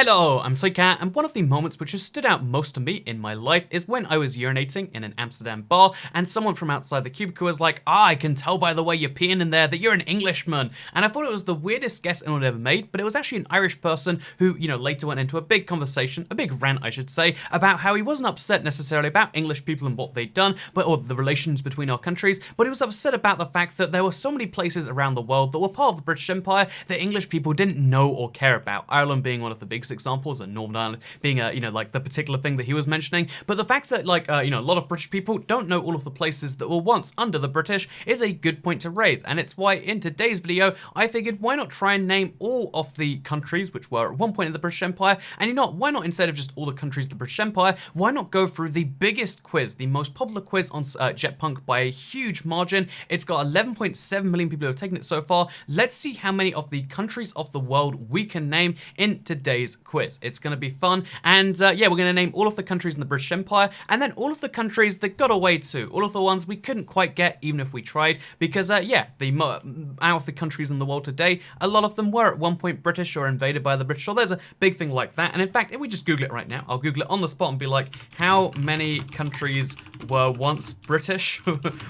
Hello, I'm Soycat, and one of the moments which has stood out most to me in my life is when I was urinating in an Amsterdam bar and someone from outside the cubicle was like, I can tell by the way you're peeing in there that you're an Englishman. And I thought it was the weirdest guess anyone ever made, but it was actually an Irish person who, later went into a big conversation, a big rant I should say, about how he wasn't upset necessarily about English people and what they'd done, or the relations between our countries, but he was upset about the fact that there were so many places around the world that were part of the British Empire that English people didn't know or care about. Ireland being one of the biggest examples, and Northern Ireland being like the particular thing that he was mentioning. But the fact that a lot of British people don't know all of the places that were once under the British is a good point to raise, and it's why in today's video I figured why not try and name all of the countries which were at one point in the British Empire, and why not instead of just all the countries of the British Empire, why not go through the biggest quiz, the most popular quiz on Jetpunk by a huge margin. It's got 11.7 million people who have taken it so far. Let's see how many of the countries of the world we can name in today's quiz. It's going to be fun, and we're going to name all of the countries in the British Empire, and then all of the countries that got away too, all of the ones we couldn't quite get even if we tried, because out of the countries in the world today, a lot of them were at one point British or invaded by the British, so there's a big thing like that. And in fact, if we just Google it right now, I'll Google it on the spot and be like, how many countries were once British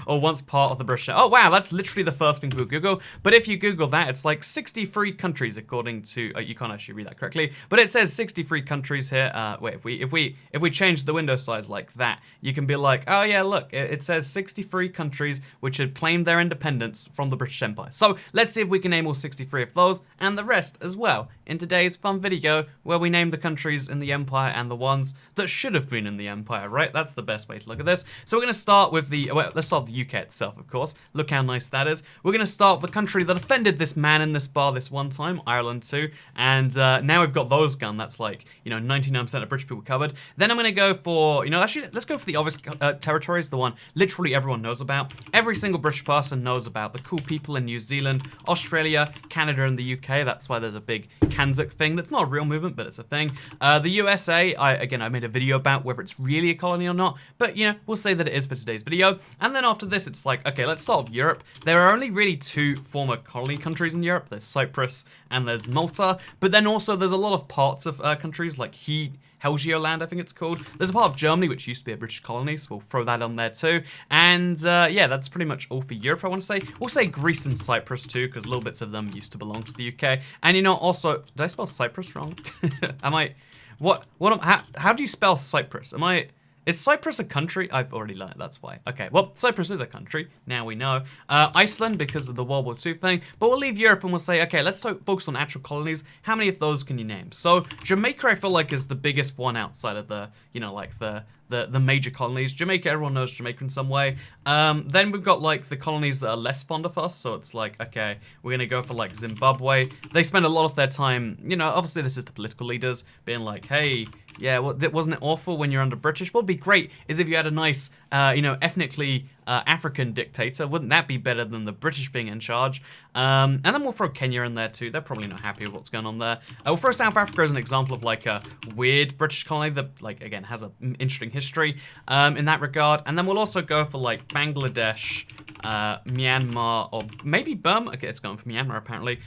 or once part of the British? Oh wow, that's literally the first thing people Google. But if you Google that, it's like 63 countries according to, you can't actually read that correctly, but it says 63 countries here. Wait, if we change the window size like that, you can be like, oh yeah, look, it says 63 countries which had claimed their independence from the British Empire. So let's see if we can name all 63 of those and the rest as well in today's fun video where we name the countries in the Empire and the ones that should have been in the Empire, right? That's the best way to look at this. So we're going to start with let's start with the UK itself, of course. Look how nice that is. We're going to start with the country that offended this man in this bar this one time, Ireland too, and now we've got those gone. That's like, 99% of British people covered. Then I'm going to go for, actually, let's go for the obvious territories, the one literally everyone knows about. Every single British person knows about the cool people in New Zealand, Australia, Canada, and the UK. That's why there's a big Kanzuk thing. That's not a real movement, but it's a thing. The USA, I made a video about whether it's really a colony or not, but, we'll say that it is for today's video. And then after this, it's like, okay, let's start with Europe. There are only really two former colony countries in Europe. There's Cyprus and there's Malta, but then also there's a lot of parts of countries like Helgoland, I think it's called. There's a part of Germany which used to be a British colony, so we'll throw that on there too. And that's pretty much all for Europe, I want to say. We'll say Greece and Cyprus too, because little bits of them used to belong to the UK. And also, did I spell Cyprus wrong? How do you spell Cyprus? Is Cyprus a country? I've already learned, that's why. Okay, well, Cyprus is a country, now we know. Iceland, because of the World War II thing, but we'll leave Europe and we'll say, okay, let's focus on actual colonies. How many of those can you name? So, Jamaica, I feel like, is the biggest one outside of the, the major colonies. Jamaica, everyone knows Jamaica in some way. Then we've got like the colonies that are less fond of us. So it's like, okay, we're gonna go for like Zimbabwe. They spend a lot of their time, obviously this is the political leaders being like, hey, yeah, wasn't it awful when you're under British? What'd be great is if you had a nice, ethnically African dictator. Wouldn't that be better than the British being in charge? And then we'll throw Kenya in there too. They're probably not happy with what's going on there. We'll throw South Africa as an example of like a weird British colony that, like, again, has an interesting history in that regard. And then we'll also go for like Bangladesh, Myanmar, or maybe Burma. Okay, it's going for Myanmar apparently.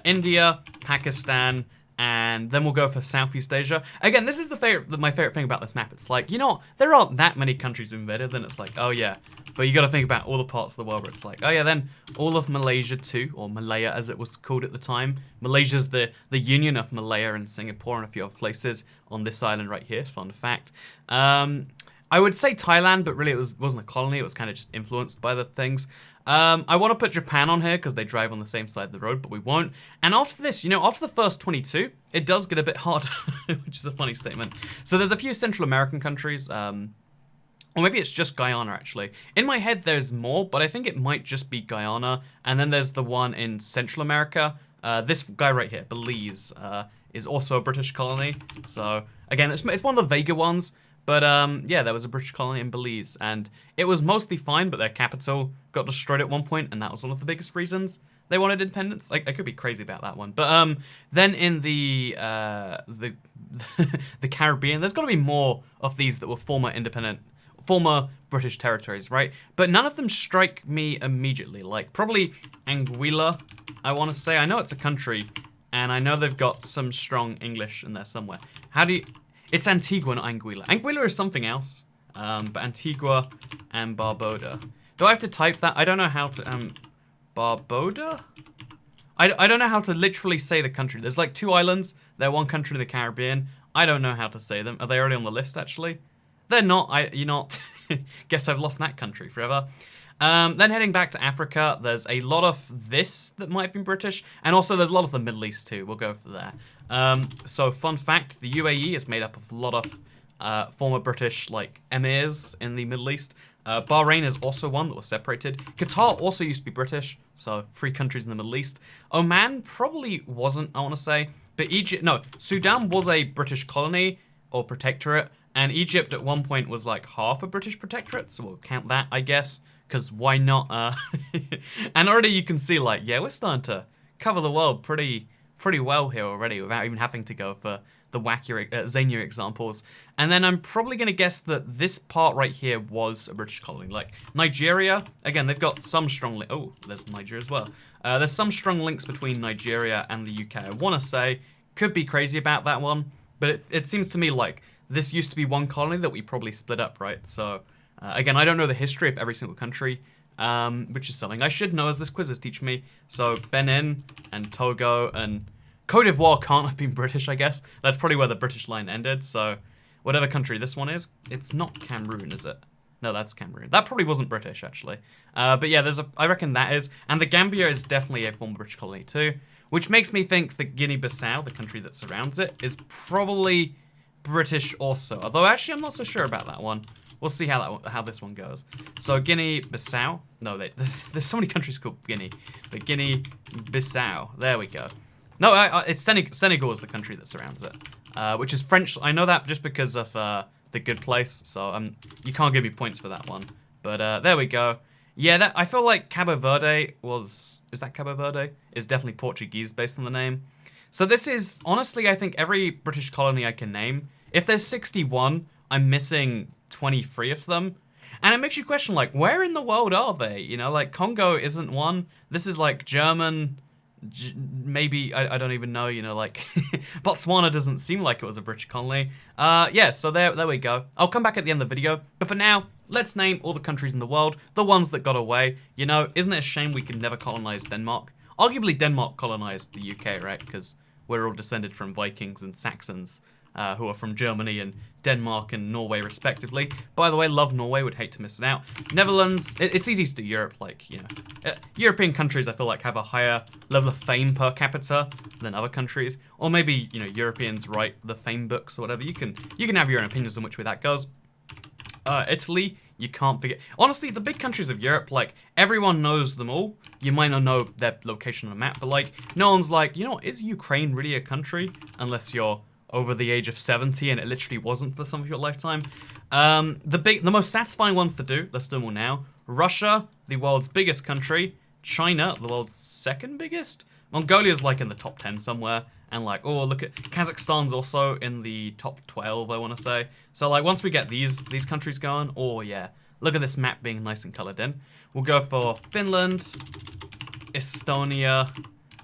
India, Pakistan, and then we'll go for Southeast Asia. Again, this is my favorite thing about this map. It's like, there aren't that many countries invaded, then it's like, oh yeah. But you gotta think about all the parts of the world where it's like, oh yeah, then all of Malaysia too, or Malaya as it was called at the time. Malaysia's the union of Malaya and Singapore and a few other places on this island right here, fun fact. I would say Thailand, but really it wasn't a colony, it was kind of just influenced by the things. I want to put Japan on here because they drive on the same side of the road, but we won't. And after this, after the first 22, it does get a bit harder, which is a funny statement. So there's a few Central American countries, or maybe it's just Guyana, actually. In my head, there's more, but I think it might just be Guyana. And then there's the one in Central America. This guy right here, Belize, is also a British colony. So, again, it's one of the Vega ones. But, yeah, there was a British colony in Belize, and it was mostly fine, but their capital got destroyed at one point, and that was one of the biggest reasons they wanted independence. I could be crazy about that one. But, then in the Caribbean, there's got to be more of these that were former British territories, right? But none of them strike me immediately. Like, probably Anguilla, I want to say. I know it's a country, And I know they've got some strong English in there somewhere. How do you... It's Antigua, not Anguilla. Anguilla is something else. But Antigua and Barbuda. Do I have to type that? I don't know how to... Barbuda? I don't know how to literally say the country. There's like 2 islands. They're one country in the Caribbean. I don't know how to say them. Are they already on the list, actually? They're not. You're not. Guess I've lost that country forever. Then heading back to Africa, there's a lot of this that might have been British, and also there's a lot of the Middle East too. We'll go for that. So fun fact, the UAE is made up of a lot of former British like emirs in the Middle East. Bahrain is also one that was separated. Qatar also used to be British, so 3 countries in the Middle East. Oman probably wasn't, I want to say, but Sudan was a British colony or protectorate, and Egypt at one point was like half a British protectorate, so we'll count that, I guess. Because why not? And already you can see, like, yeah, we're starting to cover the world pretty well here already without even having to go for the wackier, zanier examples. And then I'm probably going to guess that this part right here was a British colony. Like, Nigeria, again, they've got some strong... Oh, there's Nigeria as well. There's some strong links between Nigeria and the UK. I want to say, could be crazy about that one, but it seems to me like this used to be one colony that we probably split up, right? So... again, I don't know the history of every single country, which is something I should know as this quiz is teaching me. So Benin and Togo and Cote d'Ivoire can't have been British, I guess. That's probably where the British line ended. So whatever country this one is, it's not Cameroon, is it? No, that's Cameroon. That probably wasn't British, actually. But yeah, I reckon that is. And the Gambia is definitely a former British colony too, which makes me think that Guinea-Bissau, the country that surrounds it, is probably British also. Although actually, I'm not so sure about that one. We'll see how this one goes. So Guinea-Bissau. No, there's so many countries called Guinea. But Guinea-Bissau. There we go. No, it's Senegal is the country that surrounds it. Which is French. I know that just because of The Good Place. So you can't give me points for that one. But there we go. Yeah, I feel like Cabo Verde was... Is that Cabo Verde? Is definitely Portuguese based on the name. So this is, honestly, I think every British colony I can name. If there's 61, I'm missing 23 of them. And it makes you question, like, where in the world are they? You know, like, Congo isn't one. This is, like, German, maybe, I don't even know, you know, like, Botswana doesn't seem like it was a British colony. Yeah, so there we go. I'll come back at the end of the video. But for now, let's name all the countries in the world, the ones that got away. You know, isn't it a shame we could never colonize Denmark? Arguably, Denmark colonized the UK, right? Because we're all descended from Vikings and Saxons. Who are from Germany and Denmark and Norway, respectively. By the way, love Norway, would hate to miss it out. Netherlands, it's easy to do Europe, like, you know. European countries, I feel like, have a higher level of fame per capita than other countries. Or maybe, you know, Europeans write the fame books or whatever. You can have your own opinions on which way that goes. Italy, you can't forget. Honestly, the big countries of Europe, like, everyone knows them all. You might not know their location on a map, but, like, no one's like, you know, is Ukraine really a country? Unless you're over the age of 70 and it literally wasn't for some of your lifetime. The most satisfying ones to do, let's do them all now. Russia, the world's biggest country. China, the world's second biggest. Mongolia's like in the top 10 somewhere. And like, oh, look at Kazakhstan's also in the top 12, I want to say. So like once we get these countries going, oh yeah, look at this map being nice and colored in. We'll go for Finland, Estonia,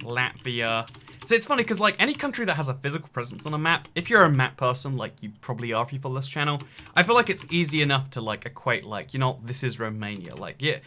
Latvia. So it's funny because like any country that has a physical presence on a map, if you're a map person, like you probably are if you follow this channel, I feel like it's easy enough to like equate like, you know, this is Romania. Like, yeah,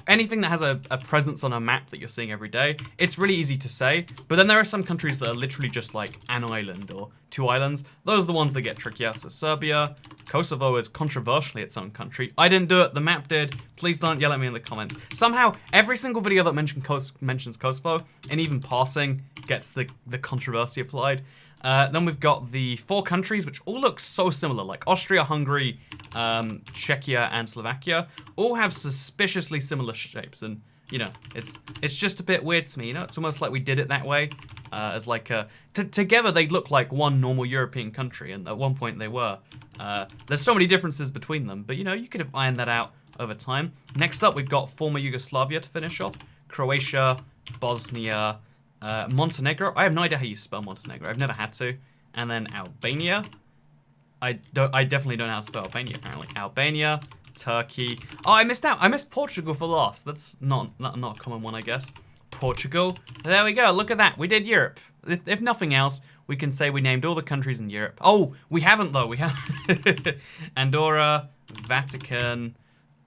anything that has a presence on a map that you're seeing every day, it's really easy to say. But then there are some countries that are literally just like an island or 2 islands. Those are the ones that get trickier. So Serbia, Kosovo is controversially its own country. I didn't do it, the map did. Please don't yell at me in the comments. Somehow, every single video that mentions Kosovo, and even passing, gets the controversy applied. Then we've got the 4 countries, which all look so similar, like Austria, Hungary, Czechia, and Slovakia, all have suspiciously similar shapes, and you know, it's just a bit weird to me, you know? It's almost like we did it that way, as like together they look like one normal European country, and at one point they were. There's so many differences between them, but you know, you could have ironed that out over time. Next up, we've got former Yugoslavia to finish off. Croatia, Bosnia, Montenegro. I have no idea how you spell Montenegro. I've never had to. And then Albania. I definitely don't know how to spell Albania, apparently. Albania, Turkey. Oh, I missed out. I missed Portugal for last. That's not a common one, I guess. Portugal. There we go. Look at that. We did Europe. if nothing else, we can say we named all the countries in Europe. Oh, we haven't though. We have Andorra, Vatican,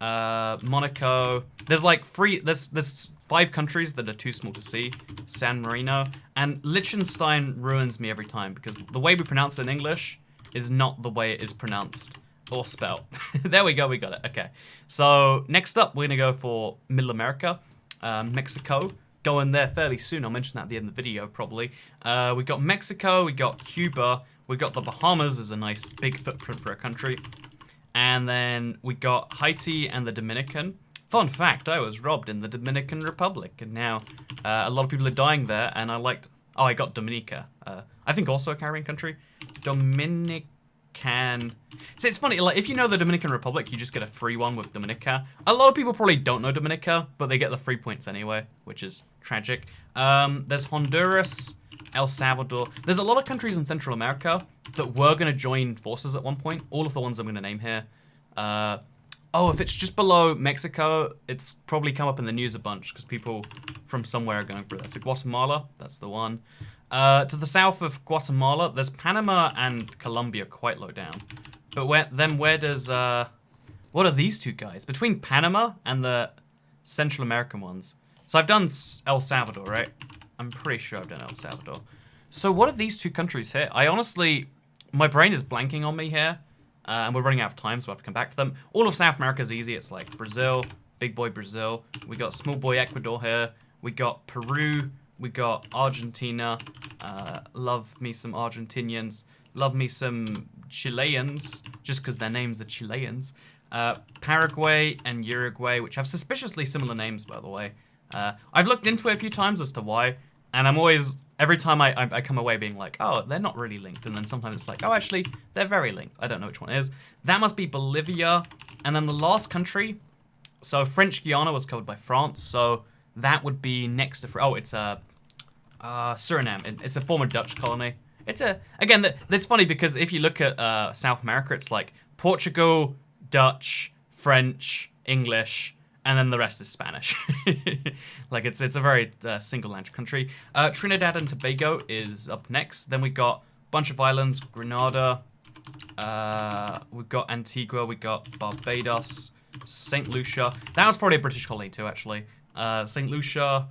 Monaco. There's like there's 5 countries that are too small to see. San Marino and Liechtenstein ruins me every time because the way we pronounce it in English is not the way it is pronounced or spelled. There we go, we got it. Okay. So next up, we're gonna go for Middle America, Mexico. Going there fairly soon. I'll mention that at the end of the video probably. We got Mexico, we got Cuba, we got the Bahamas as a nice big footprint for a country. And then we got Haiti and the Dominican. Fun fact, I was robbed in the Dominican Republic, and now a lot of people are dying there, and I got Dominica. I think also a Caribbean country. Dominican. See, it's funny, like, if you know the Dominican Republic, you just get a free one with Dominica. A lot of people probably don't know Dominica, but they get the free points anyway, which is tragic. There's Honduras, El Salvador. There's a lot of countries in Central America that were going to join forces at one point. All of the ones I'm going to name here. Oh, if it's just below Mexico, it's probably come up in the news a bunch because people from somewhere are going through that. So Guatemala, that's the one. To the south of Guatemala, there's Panama and Colombia quite low down. But where does, what are these two guys? Between Panama and the Central American ones. So I've done El Salvador, right? I'm pretty sure I've done El Salvador. So what are these two countries here? I honestly, my brain is blanking on me here. And we're running out of time, so I have to come back to them. All of South America is easy. It's like Brazil, big boy Brazil. We got small boy Ecuador here. We got Peru. We got Argentina. Love me some Argentinians. Love me some Chileans, just because their names are Chileans. Paraguay and Uruguay, which have suspiciously similar names, by the way. I've looked into it a few times as to why, and I'm always, every time I come away being like, oh, they're not really linked, and then sometimes it's like, oh, actually, they're very linked. I don't know which one it is. That must be Bolivia, and then the last country, so French Guiana was covered by France, so that would be next to, oh, it's Suriname. It's a former Dutch colony. Again, that's funny because if you look at South America, it's like Portugal, Dutch, French, English, and then the rest is Spanish. Like, it's a very single language country. Trinidad and Tobago is up next. Then we got a bunch of islands, Grenada. We've got Antigua. We got Barbados, St. Lucia. That was probably a British colony too, actually. St. Lucia,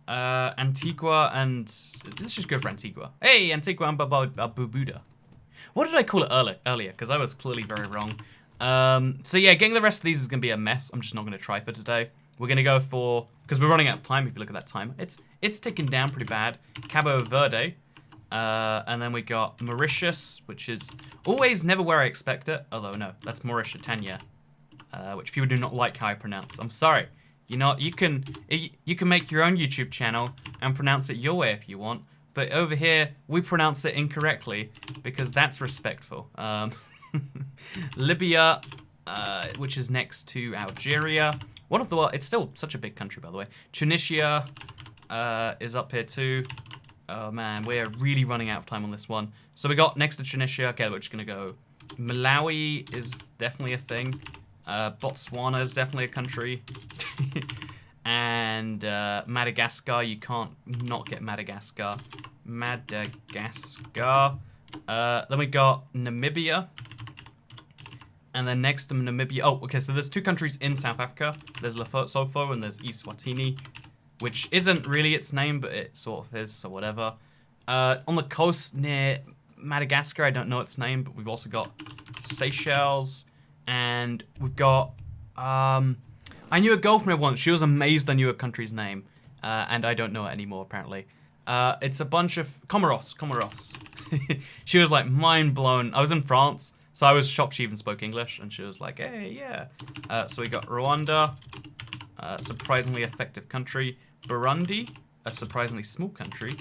Antigua, and let's just go for Antigua. Hey, Antigua and Barbuda. What did I call it earlier? Because I was clearly very wrong. So yeah, getting the rest of these is going to be a mess. I'm just not going to try for today. We're going to go for, because we're running out of time, if you look at that time. It's ticking down pretty bad. Cabo Verde. And then we got Mauritius, which is always never where I expect it. Although, no, that's Mauritania, which people do not like how I pronounce. I'm sorry. You know, you can make your own YouTube channel and pronounce it your way if you want. But over here, we pronounce it incorrectly because that's respectful. Libya, which is next to Algeria. It's still such a big country, by the way. Tunisia is up here too. Oh man, we're really running out of time on this one. So we got next to Tunisia, okay, we're just gonna go. Malawi is definitely a thing. Botswana is definitely a country. And Madagascar, you can't not get Madagascar. Madagascar. Then we got Namibia. And then next to Namibia, oh, okay, so there's two countries in South Africa. There's Lesotho and there's Eswatini, which isn't really its name, but it sort of is, so whatever. On the coast near Madagascar, I don't know its name, but we've also got Seychelles, and we've got, I knew a girl from here once. She was amazed I knew a country's name, and I don't know it anymore, apparently. It's a bunch of, Comoros. She was like mind blown. I was in France, so I was shocked she even spoke English, and she was like, hey, yeah. So we got Rwanda, surprisingly effective country. Burundi, a surprisingly small country.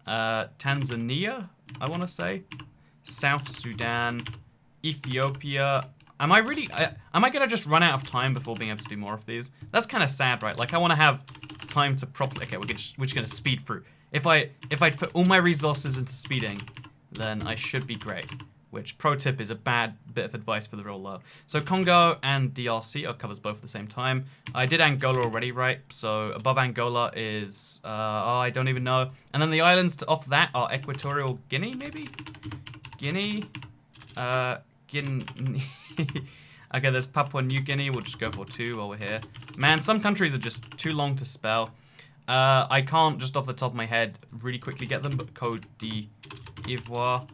Tanzania, I want to say. South Sudan, Ethiopia. Am I going to just run out of time before being able to do more of these? That's kind of sad, right? Like, I want to have time to properly... Okay, we're just going to speed through. If I put all my resources into speeding, then I should be great. which, pro tip, is a bad bit of advice for the real world. So Congo and DRC covers both at the same time. I did Angola already, right? So above Angola is, I don't even know. And then the islands off that are Equatorial Guinea, maybe? Guinea? Guinea. Okay, there's Papua New Guinea. We'll just go for 2 while we're here. Man, some countries are just too long to spell. I can't just off the top of my head really quickly get them, but Côte d'Ivoire.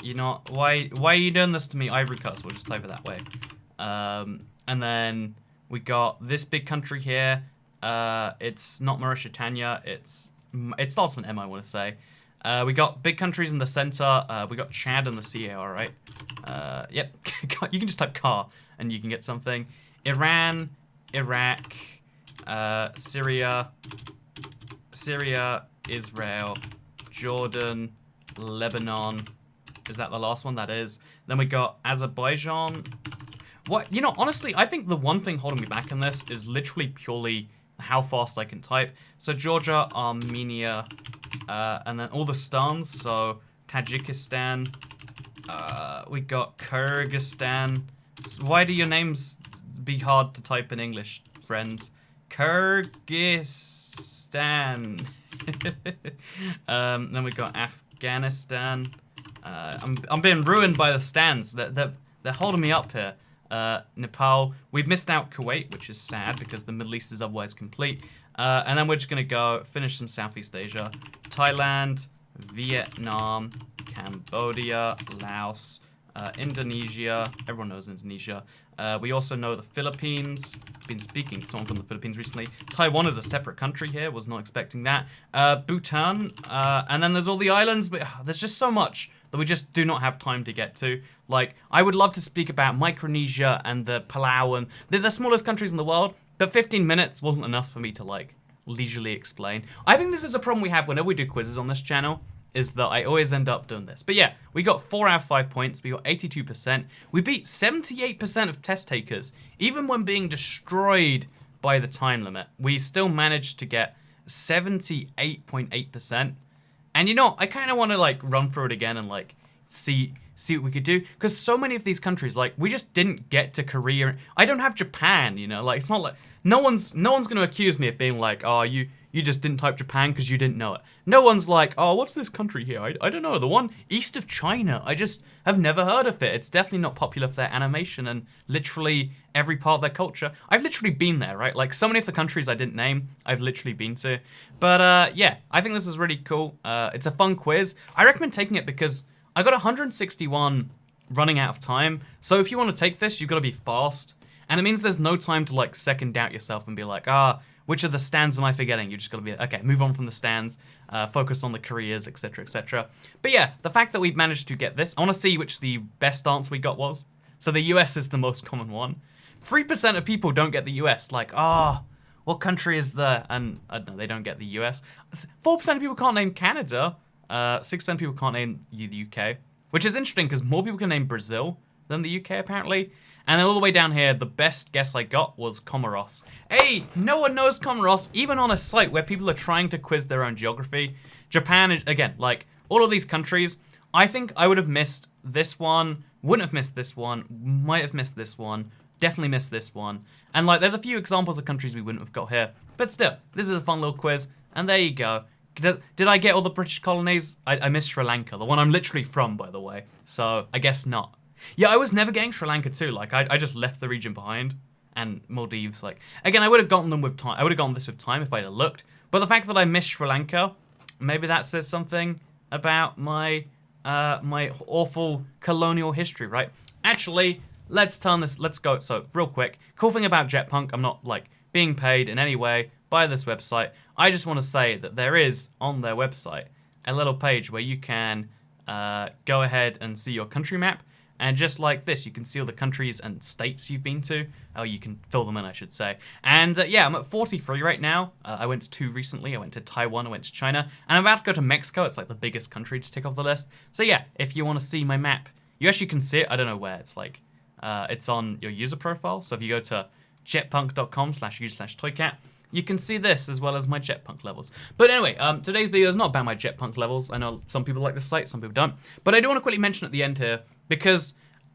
You know, why are you doing this to me? Ivory Coast. We'll just type it that way. And then we got this big country here. It's not Mauritania. It starts with an M, I want to say. We got big countries in the center. We got Chad and the CAR, right? Yep. You can just type car and you can get something. Iran, Iraq, Syria, Israel, Jordan, Lebanon. Is that the last one? That is. Then we got Azerbaijan. What? You know, honestly, I think the one thing holding me back in this is literally purely how fast I can type. So Georgia, Armenia, and then all the stans. So Tajikistan. We got Kyrgyzstan. Why do your names be hard to type in English, friends? Kyrgyzstan. Then we got Afghanistan. I'm being ruined by the stands. They're holding me up here. Nepal. We've missed out Kuwait, which is sad because the Middle East is otherwise complete. And then we're just gonna go finish some Southeast Asia. Thailand, Vietnam, Cambodia, Laos, Indonesia. Everyone knows Indonesia. We also know the Philippines. Been speaking to someone from the Philippines recently. Taiwan is a separate country here. Was not expecting that. Bhutan. And then there's all the islands. But there's just so much that we just do not have time to get to. Like, I would love to speak about Micronesia and the Palau. And they're the smallest countries in the world. But 15 minutes wasn't enough for me to, like, leisurely explain. I think this is a problem we have whenever we do quizzes on this channel, is that I always end up doing this. But yeah, we got 4 out of 5 points. We got 82%. We beat 78% of test takers. Even when being destroyed by the time limit, we still managed to get 78.8%. And you know, I kind of want to like run through it again and like see what we could do. Because so many of these countries, like, we just didn't get to Korea. I don't have Japan, you know? Like, it's not like... No one's going to accuse me of being like, oh, you just didn't type Japan because you didn't know it. No one's like, oh, what's this country here? I don't know. The one east of China. I just have never heard of it. It's definitely not popular for their animation and literally every part of their culture. I've literally been there, right? Like, so many of the countries I didn't name, I've literally been to. But, yeah, I think this is really cool. It's a fun quiz. I recommend taking it because I got 161 running out of time. So if you want to take this, you've got to be fast. And it means there's no time to, like, second doubt yourself and be like, which of the stands am I forgetting? You just got to be, okay, move on from the stands, focus on the careers, etc., etc. But yeah, the fact that we've managed to get this, I want to see which the best answer we got was. So the US is the most common one. 3% of people don't get the US. Like, what country is there? And I don't know, they don't get the US. 4% of people can't name Canada. 6% of people can't name the UK. Which is interesting because more people can name Brazil than the UK apparently. And then all the way down here, the best guess I got was Comoros. Hey, no one knows Comoros, even on a site where people are trying to quiz their own geography. Japan is, again, like, all of these countries, I think I would have missed this one, wouldn't have missed this one, might have missed this one, definitely missed this one. And, like, there's a few examples of countries we wouldn't have got here. But still, this is a fun little quiz, and there you go. Did I get all the British colonies? I missed Sri Lanka, the one I'm literally from, by the way. So, I guess not. Yeah, I was never getting Sri Lanka too. Like, I just left the region behind. And Maldives, like... Again, I would have gotten them with time. I would have gotten this with time if I'd have looked. But the fact that I missed Sri Lanka, maybe that says something about my my awful colonial history, right? Actually, let's go. So, real quick. Cool thing about Jetpunk, I'm not, like, being paid in any way by this website. I just want to say that there is, on their website, a little page where you can go ahead and see your country map. And just like this, you can see all the countries and states you've been to. Oh, you can fill them in, I should say. And yeah, I'm at 43 right now. I went to 2 recently. I went to Taiwan, I went to China. And I'm about to go to Mexico. It's like the biggest country to tick off the list. So yeah, if you want to see my map, you actually can see it. I don't know where. It's like, it's on your user profile. So if you go to jetpunk.com/user/toycat, you can see this as well as my Jetpunk levels. But anyway, today's video is not about my Jetpunk levels. I know some people like this site, some people don't. But I do want to quickly mention at the end here because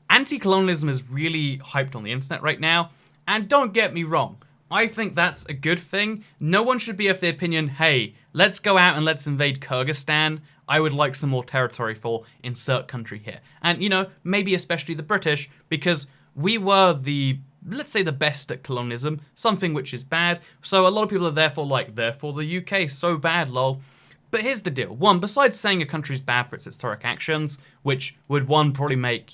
anti-colonialism is really hyped on the internet right now, and don't get me wrong, I think that's a good thing. No one should be of the opinion, hey, let's go out and let's invade Kyrgyzstan. I would like some more territory for insert country here. And, maybe especially the British, because we were let's say the best at colonialism, something which is bad. So a lot of people are therefore the UK, so bad, lol. But here's the deal. One, besides saying a country's bad for its historic actions, which would probably make,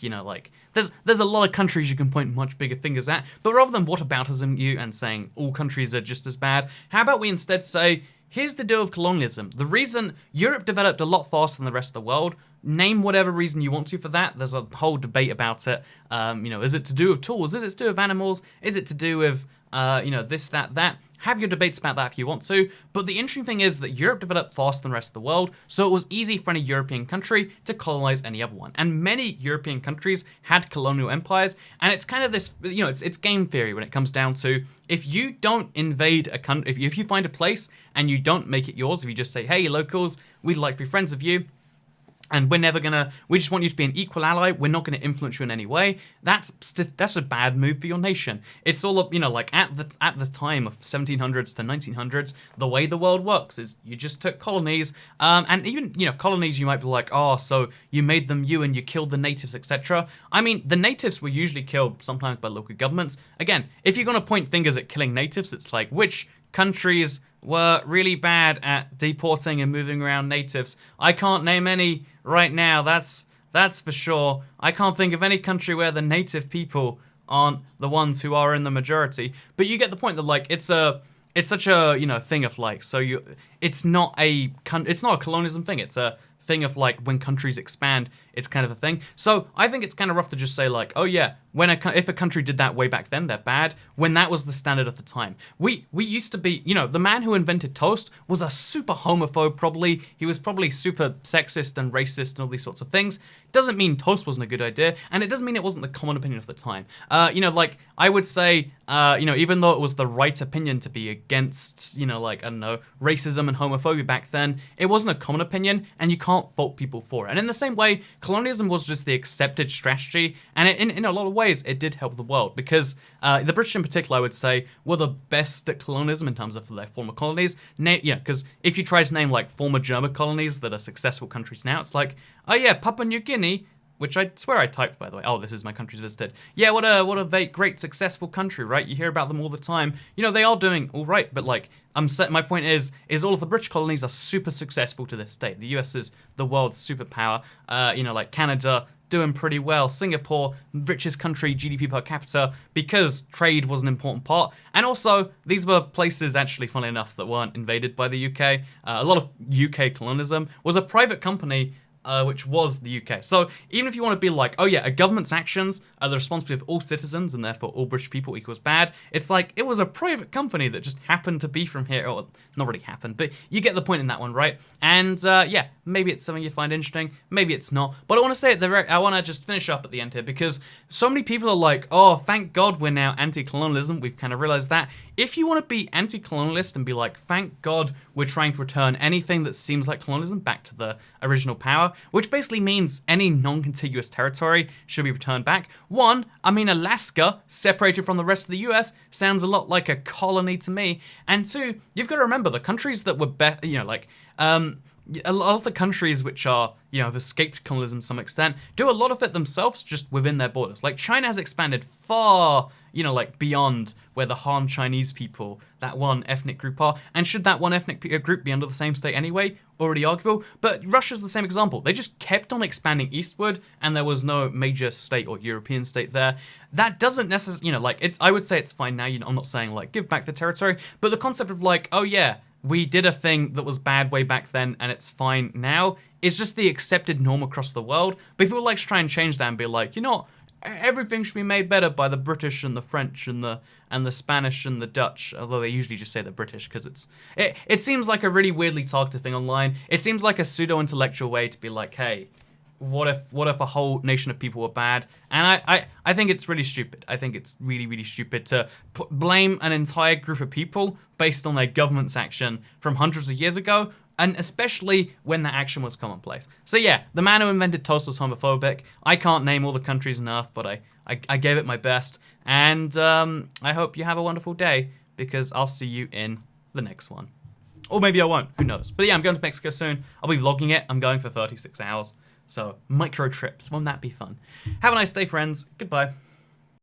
there's a lot of countries you can point much bigger fingers at, but rather than whataboutism you and saying all countries are just as bad, how about we instead say, here's the deal of colonialism. The reason Europe developed a lot faster than the rest of the world, name whatever reason you want to for that. There's a whole debate about it. Is it to do with tools? Is it to do with animals? Is it to do with, this, that? Have your debates about that if you want to. But the interesting thing is that Europe developed faster than the rest of the world, so it was easy for any European country to colonize any other one. And many European countries had colonial empires, and it's kind of this, it's game theory when it comes down to, if you don't invade a country, if you find a place and you don't make it yours, if you just say, hey, locals, we'd like to be friends with you, and we just want you to be an equal ally, we're not gonna influence you in any way, that's a bad move for your nation. It's all up, at the time of 1700s to 1900s, the way the world works is you just took colonies, and even, colonies you might be like, oh, so you made them you and you killed the natives, etc. I mean, the natives were usually killed sometimes by local governments. Again, if you're gonna point fingers at killing natives, it's like, which countries were really bad at deporting and moving around natives? I can't name any right now, that's for sure. I can't think of any country where the native people aren't the ones who are in the majority. But you get the point that it's such a thing of it's not a colonialism thing. It's a thing of when countries expand, it's kind of a thing. So I think it's kind of rough to just say oh yeah, if a country did that way back then, they're bad, when that was the standard at the time. We used to be, the man who invented toast was a super homophobe probably. He was probably super sexist and racist and all these sorts of things. Doesn't mean toast wasn't a good idea, and it doesn't mean it wasn't the common opinion of the time. I would say, even though it was the right opinion to be against, I don't know, racism and homophobia back then, it wasn't a common opinion, and you can't fault people for it. And in the same way, colonialism was just the accepted strategy, and in a lot of ways, it did help the world, because the British in particular, I would say, were the best at colonialism in terms of their former colonies. Because if you try to name former German colonies that are successful countries now, it's oh yeah, Papua New Guinea, which I swear I typed, by the way. Oh, this is my countries visited. Yeah, what a great successful country, right? You hear about them all the time. They are doing all right, but my point is all of the British colonies are super successful to this day. The US is the world's superpower. Canada, doing pretty well. Singapore, richest country, GDP per capita, because trade was an important part. And also, these were places, actually, funnily enough, that weren't invaded by the UK. A lot of UK colonialism was a private company, which was the UK. So even if you want to be oh yeah, a government's actions are the responsibility of all citizens and therefore all British people equals bad, it's it was a private company that just happened to be from here, or not really happened, but you get the point in that one, right? And yeah, maybe it's something you find interesting, maybe it's not, but I want to say I want to just finish up at the end here, because so many people are oh, thank God we're now anti-colonialism, we've kind of realized that. If you want to be anti-colonialist and be thank God we're trying to return anything that seems like colonialism back to the original power, which basically means any non-contiguous territory should be returned back. One, Alaska, separated from the rest of the US, sounds a lot like a colony to me. And two, you've got to remember the countries that were a lot of the countries which are, have escaped colonialism to some extent, do a lot of it themselves just within their borders. China has expanded far, beyond where the Han Chinese people, that one ethnic group are. And should that one ethnic group be under the same state anyway? Already arguable. But Russia's the same example. They just kept on expanding eastward, and there was no major state or European state there. That doesn't necessarily, I would say it's fine now. I'm not saying, give back the territory. But the concept of, oh yeah, we did a thing that was bad way back then and it's fine now, is just the accepted norm across the world. But people like to try and change that and be everything should be made better by the British and the French and the Spanish and the Dutch, although they usually just say the British because it seems like a really weirdly targeted thing online. It seems like a pseudo-intellectual way to be hey, what if a whole nation of people were bad? And I think it's really stupid. I think it's really, really stupid to blame an entire group of people based on their government's action from hundreds of years ago And especially when that action was commonplace. So yeah, the man who invented toast was homophobic. I can't name all the countries enough, but I gave it my best. And I hope you have a wonderful day, because I'll see you in the next one. Or maybe I won't, who knows. But yeah, I'm going to Mexico soon. I'll be vlogging it. I'm going for 36 hours. So, micro trips. Won't that be fun? Have a nice day, friends. Goodbye.